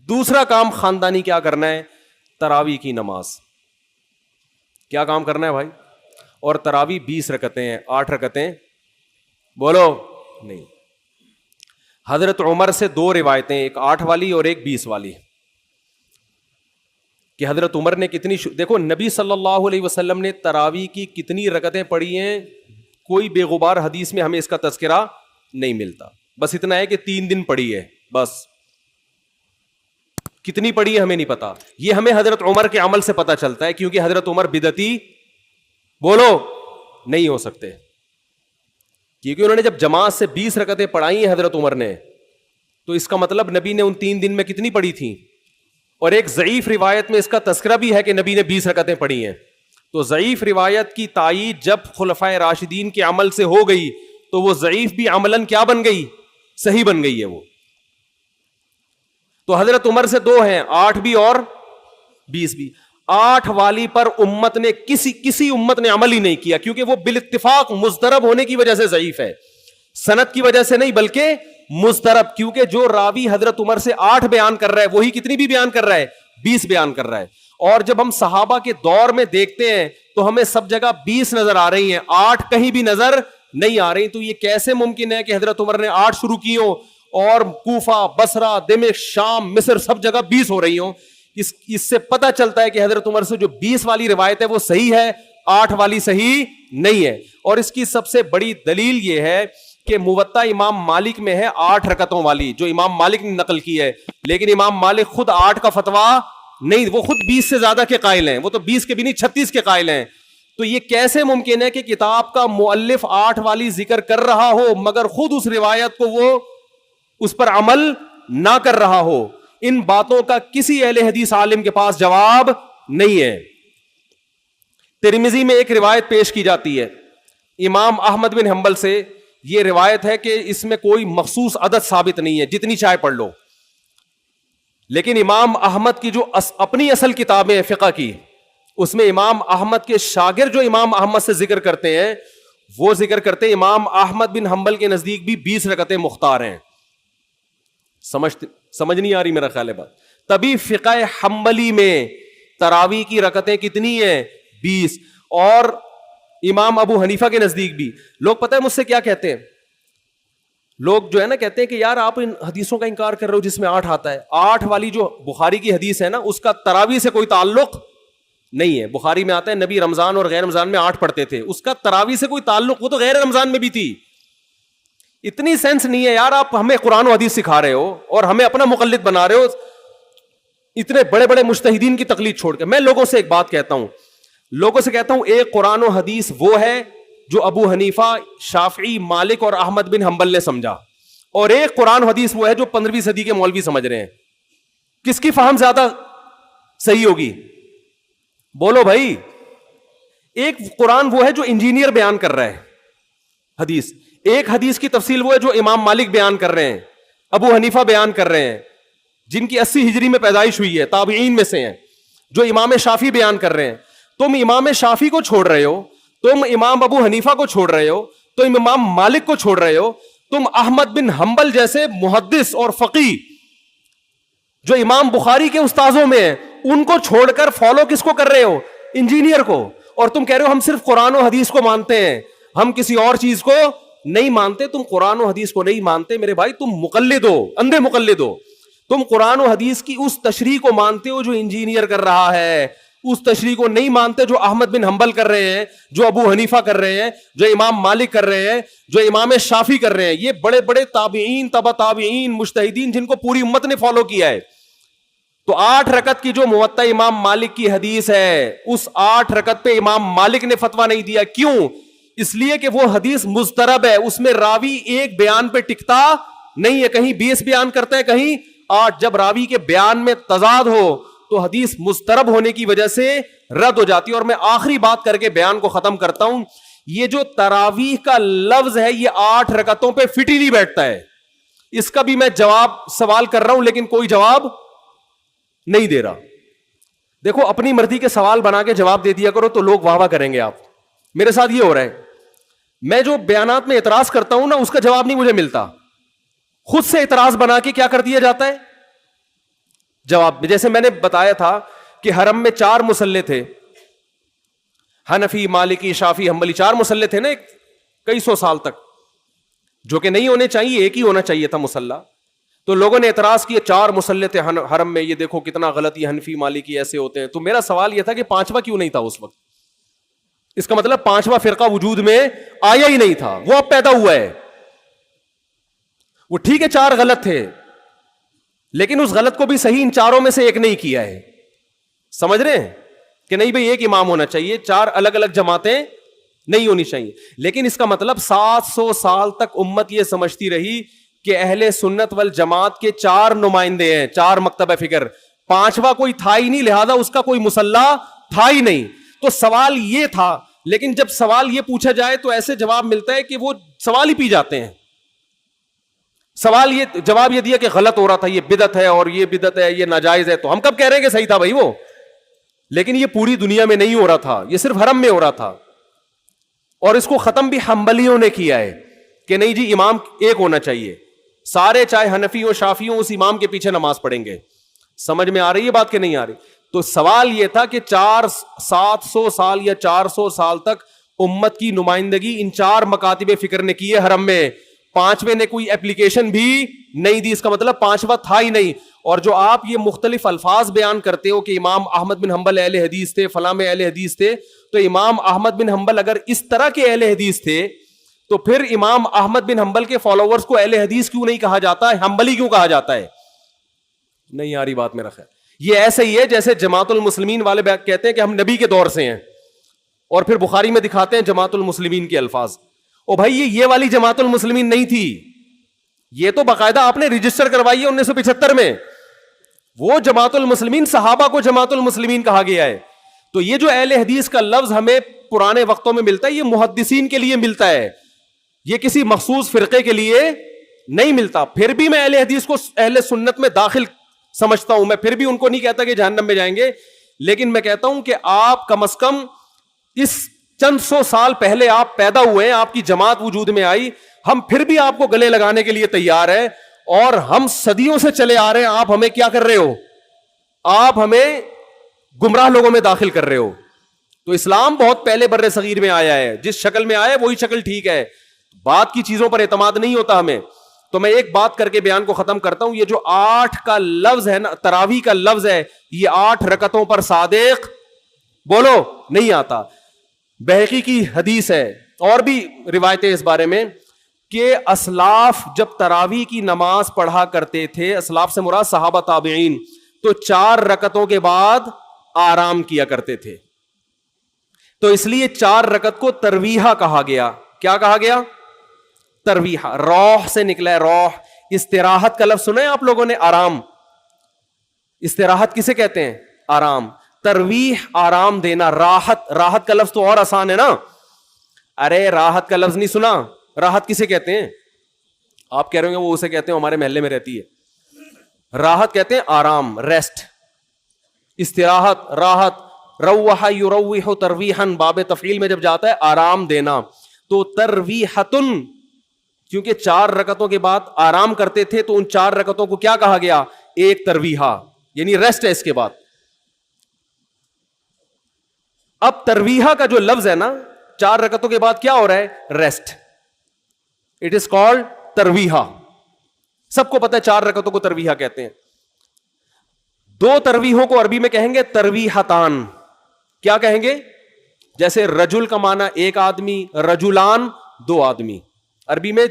دوسرا کام خاندانی کیا کرنا ہے؟ تراویح کی نماز. کیا کام کرنا ہے بھائی؟ اور تراویح 20 رکعتیں ہیں, 8 رکعتیں بولو نہیں. حضرت عمر سے 2 روایتیں, ایک 8 والی اور ایک 20 والی, کہ حضرت عمر نے کتنی دیکھو نبی صلی اللہ علیہ وسلم نے تراویح کی کتنی رکعتیں پڑھی ہیں, کوئی بے غبار حدیث میں ہمیں اس کا تذکرہ نہیں ملتا. بس اتنا ہے کہ 3 دن پڑھی ہے, بس کتنی پڑھی ہے ہمیں نہیں پتا. یہ ہمیں حضرت عمر کے عمل سے پتا چلتا ہے, کیونکہ حضرت عمر بدعتی بولو نہیں ہو سکتے, کیونکہ انہوں نے جب جماعت سے 20 رکعتیں پڑھائی ہیں حضرت عمر نے, تو اس کا مطلب نبی نے ان 3 دن میں کتنی پڑھی تھیں. اور ایک ضعیف روایت میں اس کا تذکرہ بھی ہے کہ نبی نے 20 رکعتیں پڑھی ہیں. تو ضعیف روایت کی تائید جب خلفائے راشدین کے عمل سے ہو گئی تو وہ ضعیف بھی عملاً کیا بن گئی؟ صحیح بن گئی ہے وہ. تو حضرت عمر سے 2 ہیں, 8 بھی اور 20 بھی. 8 والی پر امت نے کسی امت نے عمل ہی نہیں کیا, کیونکہ وہ بالاتفاق مضطرب ہونے کی وجہ سے ضعیف ہے, سند کی وجہ سے نہیں بلکہ مضطرب. کیونکہ جو راوی حضرت عمر سے 8 بیان کر رہا ہے وہی کتنی بھی بیان کر رہا ہے؟ 20 بیان کر رہا ہے. اور جب ہم صحابہ کے دور میں دیکھتے ہیں تو ہمیں سب جگہ 20 نظر آ رہی ہیں, 8 کہیں بھی نظر نہیں آ رہی. تو یہ کیسے ممکن ہے کہ حضرت عمر نے 8 شروع کی ہوں اور کوفہ, بصرہ, دمشق, شام, مصر سب جگہ 20 ہو رہی ہوں؟ اس سے پتہ چلتا ہے کہ حضرت عمر سے جو 20 والی روایت ہے وہ صحیح ہے, 8 والی صحیح نہیں ہے. اور اس کی سب سے بڑی دلیل یہ ہے کہ موطا امام مالک میں ہے 8 رکعتوں والی, جو امام مالک نے نقل کی ہے, لیکن امام مالک خود 8 کا فتویٰ نہیں, وہ خود 20 سے زیادہ کے قائل ہیں, وہ تو 20 کے بھی نہیں 36 کے قائل ہیں. تو یہ کیسے ممکن ہے کہ کتاب کا مؤلف 8 والی ذکر کر رہا ہو مگر خود اس روایت کو وہ اس پر عمل نہ کر رہا ہو؟ ان باتوں کا کسی اہل حدیث عالم کے پاس جواب نہیں ہے. ترمذی میں ایک روایت پیش کی جاتی ہے امام احمد بن حنبل سے, یہ روایت ہے کہ اس میں کوئی مخصوص عدد ثابت نہیں ہے, جتنی چاہے پڑھ لو. لیکن امام احمد کی جو اپنی اصل کتابیں ہیں فقہ کی, اس میں امام احمد کے شاگرد جو امام احمد سے ذکر کرتے ہیں وہ ذکر کرتے ہیں امام احمد بن حنبل کے نزدیک بھی 20 رکعتیں مختار ہیں. سمجھ نہیں آ رہی میرا خیال ہے بات. تبھی فقہ حنبلی میں تراویح کی رکعتیں کتنی ہیں؟ 20. اور امام ابو حنیفہ کے نزدیک بھی. لوگ پتہ ہے مجھ سے کیا کہتے ہیں, لوگ جو ہے نا کہتے ہیں کہ یار آپ ان حدیثوں کا انکار کر رہے ہو جس میں 8 آتا ہے. 8 والی جو بخاری کی حدیث ہے نا اس کا تراویح سے کوئی تعلق نہیں ہے. بخاری میں آتا ہے نبی رمضان اور غیر رمضان میں 8 پڑھتے تھے, اس کا تراویح سے کوئی تعلق, وہ تو غیر رمضان میں بھی تھی. اتنی سینس نہیں ہے یار, آپ ہمیں قرآن و حدیث سکھا رہے ہو اور ہمیں اپنا مقلد بنا رہے ہو اتنے بڑے بڑے مجتہدین کی تقلید چھوڑ کے. میں لوگوں سے ایک بات کہتا ہوں, ایک قرآن و حدیث وہ ہے جو ابو حنیفہ, شافعی, مالک اور احمد بن حنبل نے سمجھا, اور ایک قرآن و حدیث وہ ہے جو 15ویں صدی کے مولوی سمجھ رہے ہیں. کس کی فہم زیادہ صحیح ہوگی؟ بولو بھائی. ایک قرآن وہ ہے جو انجینئر بیان کر رہا ہے حدیث, ایک حدیث کی تفصیل وہ ہے جو امام مالک بیان کر رہے ہیں, ابو حنیفہ بیان کر رہے ہیں, جن کی 80 ہجری میں پیدائش ہوئی ہے, تابعین میں سے ہیں, جو امام شافعی بیان کر رہے ہیں. تم امام شافعی کو چھوڑ رہے ہو, تم امام ابو حنیفہ کو چھوڑ رہے ہو, تم امام مالک کو چھوڑ رہے ہو, تم احمد بن حنبل جیسے محدث اور فقیہ جو امام بخاری کے استاذوں میں ہیں ان کو چھوڑ کر فالو کس کو کر رہے ہو؟ انجینئر کو. اور تم کہہ رہے ہو ہم صرف قرآن و حدیث کو مانتے ہیں, ہم کسی اور چیز کو نہیں مانتے. تم قرآن و حدیث کو نہیں مانتے میرے بھائی, تم مقلد ہو, اندھے مقلد ہو. تم قرآن و حدیث کی اس تشریح کو مانتے ہو جو انجینئر کر رہا ہے, اس تشریح کو نہیں مانتے جو احمد بن حنبل کر رہے ہیں, جو ابو حنیفہ کر رہے ہیں, جو امام مالک کر رہے ہیں, جو امام شافعی کر رہے ہیں. یہ بڑے بڑے تابعین, تبع تابعین, مجتہدین جن کو پوری امت نے فالو کیا ہے. تو 8 رکعت کی جو موطا امام مالک کی حدیث ہے, اس 8 رکعت پہ امام مالک نے فتویٰ نہیں دیا. کیوں؟ اس لیے کہ وہ حدیث مضطرب ہے, اس میں راوی ایک بیان پہ ٹکتا نہیں ہے, کہیں 20 بیان کرتا ہے, کہیں 8. جب راوی کے بیان میں تضاد ہو تو حدیث مضطرب ہونے کی وجہ سے رد ہو جاتی ہے. اور میں آخری بات کر کے بیان کو ختم کرتا ہوں, یہ جو تراویح کا لفظ ہے یہ 8 رکعتوں پہ فٹ ہی نہیں بیٹھتا ہے. اس کا بھی میں جواب سوال کر رہا ہوں لیکن کوئی جواب نہیں دے رہا. دیکھو اپنی مرضی کے سوال بنا کے جواب دے دیا کرو تو لوگ واہ واہ کریں گے. آپ میرے ساتھ یہ ہو رہا ہے, میں جو بیانات میں اعتراض کرتا ہوں نا اس کا جواب نہیں مجھے ملتا, خود سے اعتراض بنا کے کیا کر دیا جاتا ہے, جواب جیسے میں نے بتایا تھا کہ حرم میں 4 مصلے تھے، حنفی، مالکی، شافعی، حنبلی، 4 مصلے تھے نا کئی سو سال تک، جو کہ نہیں ہونے چاہیے، ایک ہی ہونا چاہیے تھا مصلی. تو لوگوں نے اعتراض کیا 4 مصلے تھے حرم میں، یہ دیکھو کتنا غلط، یہ حنفی مالکی ایسے ہوتے ہیں. تو میرا سوال یہ تھا کہ 5واں کیوں نہیں تھا اس وقت؟ اس کا مطلب 5واں فرقہ وجود میں آیا ہی نہیں تھا، وہ اب پیدا ہوا ہے. وہ ٹھیک ہے 4 غلط تھے، لیکن اس غلط کو بھی صحیح ان 4 میں سے ایک نہیں کیا ہے. سمجھ رہے ہیں کہ نہیں بھئی ایک امام ہونا چاہیے، 4 الگ الگ جماعتیں نہیں ہونی چاہیے. لیکن اس کا مطلب 700 سال تک امت یہ سمجھتی رہی کہ اہل سنت والجماعت کے 4 نمائندے ہیں، 4 مکتب فکر، 5واں کوئی تھا ہی نہیں، لہذا اس کا کوئی مصلی تھا ہی نہیں. تو سوال یہ تھا، لیکن جب سوال یہ پوچھا جائے تو ایسے جواب ملتا ہے کہ وہ سوال ہی پی جاتے ہیں. سوال یہ جواب یہ دیا کہ غلط ہو رہا تھا، یہ بدعت ہے، اور یہ بدعت ہے، یہ ناجائز ہے. تو ہم کب کہہ رہے ہیں کہ صحیح تھا بھائی وہ؟ لیکن یہ پوری دنیا میں نہیں ہو رہا تھا، یہ صرف حرم میں ہو رہا تھا. اور اس کو ختم بھی حنبلیوں نے کیا ہے کہ نہیں جی امام ایک ہونا چاہیے، سارے چاہے حنفی ہو شافعی ہو اس امام کے پیچھے نماز پڑھیں گے. سمجھ میں آ رہی ہے بات کہ نہیں آ رہی؟ تو سوال یہ تھا کہ 700 سال یا 400 سال تک امت کی نمائندگی ان 4 مکاتب فکر نے کی ہے حرم میں، 5ویں نے کوئی اپلیکیشن بھی نہیں دی. اس کا مطلب 5واں تھا ہی نہیں. اور جو آپ یہ مختلف الفاظ بیان کرتے ہو کہ امام احمد بن حنبل اہل حدیث تھے، فلاں میں اہل حدیث تھے، تو امام احمد بن حنبل اگر اس طرح کے اہل حدیث تھے تو پھر امام احمد بن حنبل کے فالوورز کو اہل حدیث کیوں نہیں کہا جاتا ہے، حنبلی کیوں کہا جاتا ہے؟ نہیں آ رہی بات میرا خیال. یہ ایسے ہی ہے جیسے جماعت المسلمین والے کہتے ہیں کہ ہم نبی کے دور سے ہیں، اور پھر بخاری میں دکھاتے ہیں جماعت المسلمین کے الفاظ. او بھائی یہ والی جماعت المسلمین نہیں تھی، یہ تو باقاعدہ آپ نے رجسٹر کروائی ہے 1975 میں. وہ جماعت المسلمین صحابہ کو جماعت المسلمین کہا گیا ہے. تو یہ جو اہل حدیث کا لفظ ہمیں پرانے وقتوں میں ملتا ہے، یہ محدثین کے لیے ملتا ہے، یہ کسی مخصوص فرقے کے لیے نہیں ملتا. پھر بھی میں اہل حدیث کو اہل سنت میں داخل سمجھتا ہوں، میں پھر بھی ان کو نہیں کہتا کہ جہنم میں جائیں گے، لیکن میں کہتا ہوں کہ آپ کم از کم اس چند 100 سال پہلے آپ پیدا ہوئے ہیں، آپ کی جماعت وجود میں آئی، ہم پھر بھی آپ کو گلے لگانے کے لیے تیار ہیں، اور ہم صدیوں سے چلے آ رہے ہیں، آپ ہمیں کیا کر رہے ہو؟ آپ ہمیں گمراہ لوگوں میں داخل کر رہے ہو. تو اسلام بہت پہلے بر صغیر میں آیا ہے، جس شکل میں آیا ہے وہی شکل ٹھیک ہے، بات کی چیزوں پر اعتماد نہیں ہوتا ہمیں. تو میں ایک بات کر کے بیان کو ختم کرتا ہوں. یہ جو 8 کا لفظ ہے نا، تراویح کا لفظ ہے، یہ 8 رکعتوں پر صادق بولو نہیں آتا. بہقی کی حدیث ہے اور بھی روایتیں اس بارے میں کہ اسلاف جب تراویح کی نماز پڑھا کرتے تھے، اسلاف سے مراد صحابہ تابعین، تو 4 رکعتوں کے بعد آرام کیا کرتے تھے. تو اس لیے 4 رکعت کو ترویحہ کہا گیا. کیا کہا گیا؟ ترویحہ. روح سے نکلا ہے، روح. استراحت کا لفظ سنا ہے آپ لوگوں نے؟ آرام. استراحت کسے کہتے ہیں؟ آرام. ترویح آرام دینا. راحت، راحت کا لفظ تو اور آسان ہے نا. ارے راحت کا لفظ نہیں سنا؟ راحت کسے کہتے ہیں؟ آپ کہہ رہے ہیں وہ اسے کہتے ہیں ہمارے محلے میں رہتی ہے. راحت کہتے ہیں آرام، ریسٹ. استراحت، راحت. روح یروح ترویحا، باب تفعیل میں جب جاتا ہے آرام دینا. تو ترویحتن، کیونکہ 4 رکعتوں کے بعد آرام کرتے تھے تو ان 4 رکعتوں کو کیا کہا گیا؟ ایک ترویحہ، یعنی ریسٹ ہے اس کے بعد. اب ترویحہ کا جو لفظ ہے نا، 4 رکعتوں کے بعد کیا ہو رہا ہے؟ ریسٹ. اٹ از کالڈ ترویحہ. سب کو پتہ ہے 4 رکعتوں کو ترویحہ کہتے ہیں. 2 ترویحوں کو عربی میں کہیں گے ترویحتان. کیا کہیں گے؟ جیسے رجل کا معنی ایک آدمی، رجلان 2 آدمی. عربی میں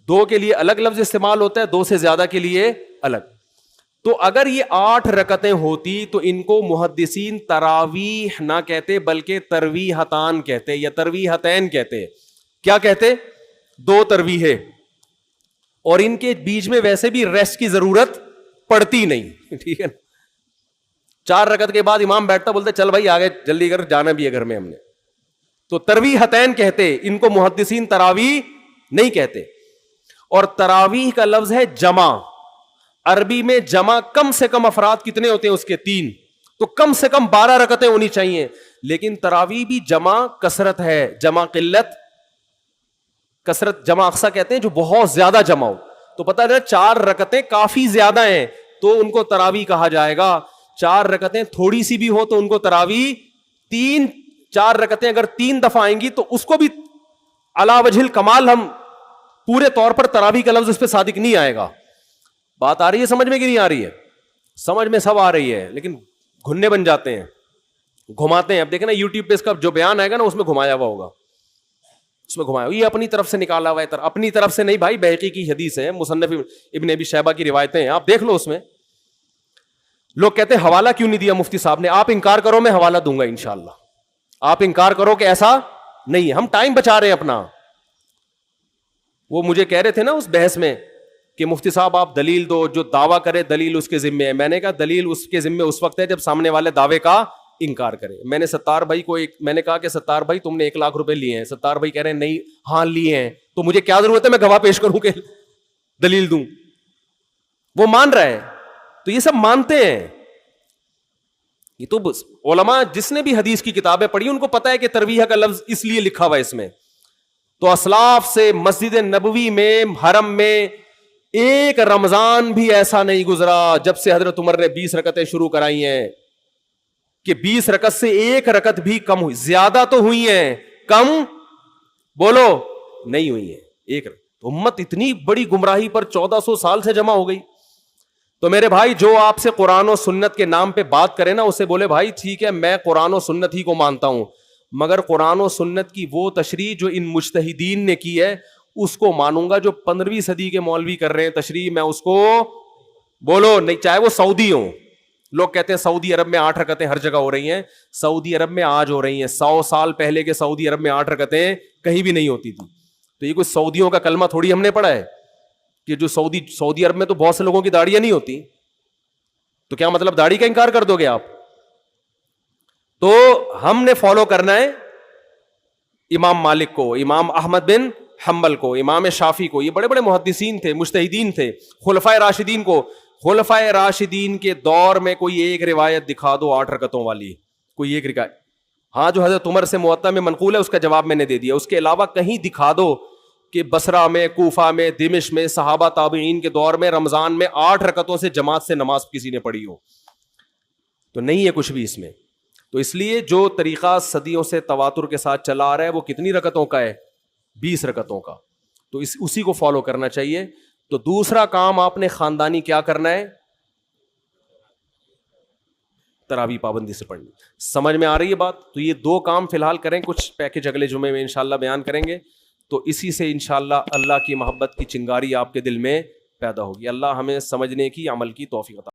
2 کے لیے الگ لفظ استعمال ہوتا ہے، 2 سے زیادہ کے لیے الگ. تو اگر یہ 8 رکعتیں ہوتی تو ان کو محدثین تراویح نہ کہتے بلکہ ترویحتان کہتے یا ترویحتین کہتے. کیا کہتے؟ 2 ترویحیں. اور ان کے بیچ میں ویسے بھی ریسٹ کی ضرورت پڑتی نہیں. ٹھیک ہے، 4 رکعت کے بعد امام بیٹھتا، بولتے چل بھائی آگے جلدی کر، جانا بھی ہے گھر میں ہم نے. تو ترویحتین کہتے، ان کو محدثین تراویح نہیں کہتے. اور تراویح کا لفظ ہے جمع. عربی میں جمع کم سے کم افراد کتنے ہوتے ہیں؟ اس کے 3. تو کم سے کم 12 رکعتیں ہونی چاہیے. لیکن تراویح بھی جمع کثرت ہے، جمع قلت کثرت. جمع اقصا کہتے ہیں جو بہت زیادہ جمع ہو. تو پتہ ہے 4 رکعتیں کافی زیادہ ہیں. تو ان کو تراویح کہا جائے گا. 4 رکعتیں تھوڑی سی بھی ہو تو ان کو تراویح 4 رکعتیں اگر 3 دفعہ آئیں گی تو اس کو بھی علی وجہ الکمال ہم پورے طور پر تراویح کا لفظ اس پہ صادق نہیں آئے گا. بات آ رہی ہے سمجھ میں کہ نہیں آ رہی ہے؟ سمجھ میں سب آ رہی ہے, لیکن گھننے بن جاتے ہیں, گھماتے ہیں. اب دیکھیں نا یوٹیوب پہ اس کا جو بیان آئے گا نا اس میں گھمایا ہوا ہوگا, اس میں گھمایا یہ اپنی طرف سے نکالا ہوا ہے. اپنی طرف سے نہیں بھائی, بیہقی کی حدیث ہے, مصنف ابن ابی شیبہ کی روایتیں ہیں, آپ دیکھ لو. اس میں لوگ کہتے ہیں حوالہ کیوں نہیں دیا مفتی صاحب نے. آپ انکار کرو, میں حوالہ دوں گا انشاءاللہ. آپ انکار کرو کہ ایسا نہیں ہے, ہم ٹائم بچا رہے ہیں اپنا. وہ مجھے کہہ رہے تھے نا اس بحث میں کہ مفتی صاحب آپ دلیل دو, جو دعویٰ کرے دلیل اس کے ذمے ہے. میں نے کہا دلیل اس کے ذمے اس وقت ہے جب سامنے والے دعوے کا انکار کرے. میں نے ستار بھائی کو میں نے کہا کہ ستار بھائی تم نے 1 لاکھ روپے لیے ہیں. ستار بھائی کہہ رہے ہیں نہیں, ہاں لیے ہیں, تو مجھے کیا ضرورت ہے میں گواہ پیش کروں کہ دلیل دوں. وہ مان رہا ہے, تو یہ سب مانتے ہیں. یہ تو علماء جس نے بھی حدیث کی کتابیں پڑھی ان کو پتا ہے کہ ترویح کا لفظ اس لیے لکھا ہوا ہے اس میں. تو اسلاف سے مسجد نبوی میں, حرم میں ایک رمضان بھی ایسا نہیں گزرا جب سے حضرت عمر نے 20 رکعتیں شروع کرائی ہیں کہ 20 رکعت سے 1 رکعت بھی کم ہوئی. زیادہ تو ہوئی ہیں, کم بولو نہیں ہوئی ہیں. 1 امت اتنی بڑی گمراہی پر 1400 سال سے جمع ہو گئی. تو میرے بھائی جو آپ سے قرآن و سنت کے نام پہ بات کرے نا, اسے بولے بھائی ٹھیک ہے میں قرآن و سنت ہی کو مانتا ہوں, مگر قرآن و سنت کی وہ تشریح جو ان مجتہدین نے کی ہے اس کو مانوں گا. جو 15ویں صدی کے مولوی کر رہے ہیں تشریح, میں اس کو بولو نہیں, چاہے وہ سعودی ہوں. لوگ کہتے ہیں سعودی عرب میں 8 رکعتیں ہر جگہ ہو رہی ہیں. سعودی عرب میں آج ہو رہی ہیں, 100 سال پہلے کے سعودی عرب میں 8 رکعتیں کہیں بھی نہیں ہوتی تھی. تو یہ کوئی سعودیوں کا کلمہ تھوڑی ہم نے پڑھا ہے کہ جو سعودی عرب میں تو بہت سے لوگوں کی داڑیاں نہیں ہوتی, تو کیا مطلب داڑھی کا انکار کر دو گے آپ؟ تو ہم نے فالو کرنا ہے امام مالک کو, امام احمد بن حنبل کو, امام شافعی کو. یہ بڑے بڑے محدثین تھے, مجتہدین تھے. خلفائے راشدین کو, خلفائے راشدین کے دور میں کوئی ایک روایت دکھا دو 8 رکعتوں والی, کوئی ایک روایت. ہاں جو حضرت عمر سے موطا میں منقول ہے اس کا جواب میں نے دے دیا. اس کے علاوہ کہیں دکھا دو کہ بصرہ میں, کوفہ میں, دمشق میں, صحابہ تابعین کے دور میں رمضان میں 8 رکعتوں سے جماعت سے نماز کسی نے پڑھی ہو. تو نہیں ہے کچھ بھی اس میں. تو اس لیے جو طریقہ صدیوں سے تواتر کے ساتھ چلا آ رہا ہے وہ کتنی رکعتوں کا ہے؟ 20 رکعتوں کا. تو اسی کو فالو کرنا چاہیے. تو دوسرا کام آپ نے خاندانی کیا کرنا ہے؟ تراویح پابندی سے پڑھنی. سمجھ میں آ رہی ہے بات؟ تو یہ 2 کام فی الحال کریں, کچھ پیکج اگلے جمعے میں انشاءاللہ بیان کریں گے. تو اسی سے انشاءاللہ اللہ کی محبت کی چنگاری آپ کے دل میں پیدا ہوگی. اللہ ہمیں سمجھنے کی, عمل کی توفیق عطا